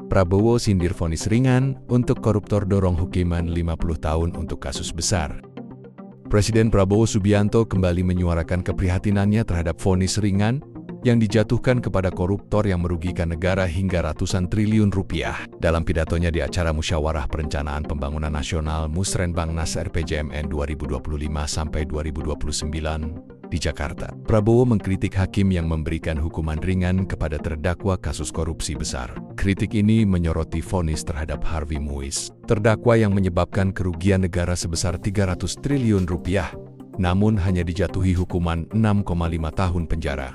Prabowo sindir vonis ringan untuk koruptor dorong hukuman 50 tahun untuk kasus besar. Presiden Prabowo Subianto kembali menyuarakan keprihatinannya terhadap vonis ringan yang dijatuhkan kepada koruptor yang merugikan negara hingga ratusan triliun rupiah. Dalam pidatonya di acara Musyawarah Perencanaan Pembangunan Nasional Musrenbangnas RPJMN 2025-2029 di Jakarta, Prabowo mengkritik hakim yang memberikan hukuman ringan kepada terdakwa kasus korupsi besar. Kritik ini menyoroti vonis terhadap Harvey Muiz, terdakwa yang menyebabkan kerugian negara sebesar 300 triliun rupiah, namun hanya dijatuhi hukuman 6,5 tahun penjara.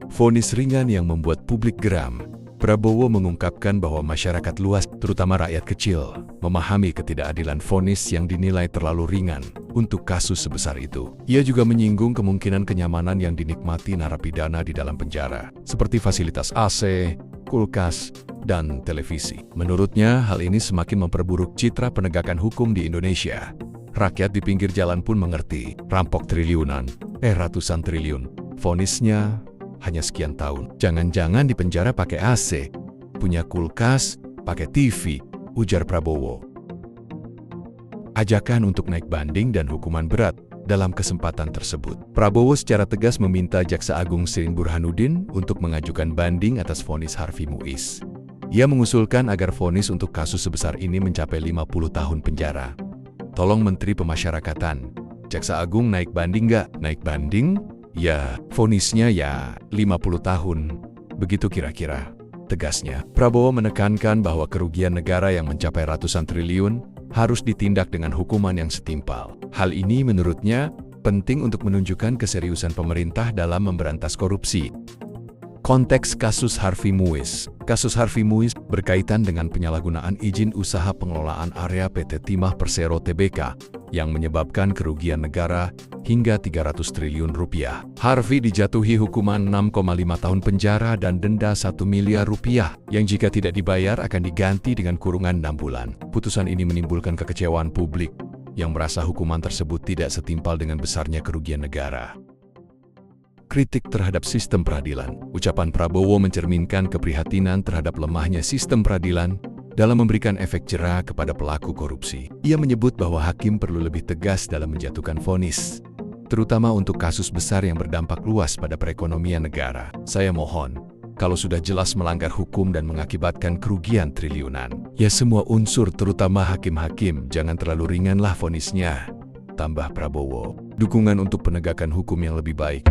Vonis ringan yang membuat publik geram. Prabowo mengungkapkan bahwa masyarakat luas, terutama rakyat kecil, memahami ketidakadilan vonis yang dinilai terlalu ringan untuk kasus sebesar itu. Ia juga menyinggung kemungkinan kenyamanan yang dinikmati narapidana di dalam penjara, seperti fasilitas AC, kulkas, dan televisi. Menurutnya, hal ini semakin memperburuk citra penegakan hukum di Indonesia. Rakyat di pinggir jalan pun mengerti, rampok ratusan triliun. Vonisnya hanya sekian tahun. Jangan-jangan di penjara pakai AC, punya kulkas, pakai TV, ujar Prabowo. Ajakan untuk naik banding dan hukuman berat. Dalam kesempatan tersebut, Prabowo secara tegas meminta Jaksa Agung Shirin Burhanuddin untuk mengajukan banding atas vonis Harvey Muiz. Ia mengusulkan agar vonis untuk kasus sebesar ini mencapai 50 tahun penjara. Tolong Menteri Pemasyarakatan, Jaksa Agung naik banding nggak? Naik banding? Ya, vonisnya ya 50 tahun. Begitu kira-kira, tegasnya. Prabowo menekankan bahwa kerugian negara yang mencapai ratusan triliun harus ditindak dengan hukuman yang setimpal. Hal ini menurutnya penting untuk menunjukkan keseriusan pemerintah dalam memberantas korupsi. Konteks kasus Harvey Muiz. Kasus Harvey Muiz berkaitan dengan penyalahgunaan izin usaha pengelolaan area PT Timah Persero Tbk yang menyebabkan kerugian negara hingga 300 triliun rupiah. Harvey dijatuhi hukuman 6,5 tahun penjara dan denda 1 miliar rupiah yang jika tidak dibayar akan diganti dengan kurungan 6 bulan. Putusan ini menimbulkan kekecewaan publik yang merasa hukuman tersebut tidak setimpal dengan besarnya kerugian negara. Kritik terhadap sistem peradilan. Ucapan Prabowo mencerminkan keprihatinan terhadap lemahnya sistem peradilan dalam memberikan efek jera kepada pelaku korupsi. Ia menyebut bahwa hakim perlu lebih tegas dalam menjatuhkan vonis, terutama untuk kasus besar yang berdampak luas pada perekonomian negara. Saya mohon, kalau sudah jelas melanggar hukum dan mengakibatkan kerugian triliunan, ya semua unsur terutama hakim-hakim jangan terlalu ringanlah vonisnya, tambah Prabowo. Dukungan untuk penegakan hukum yang lebih baik.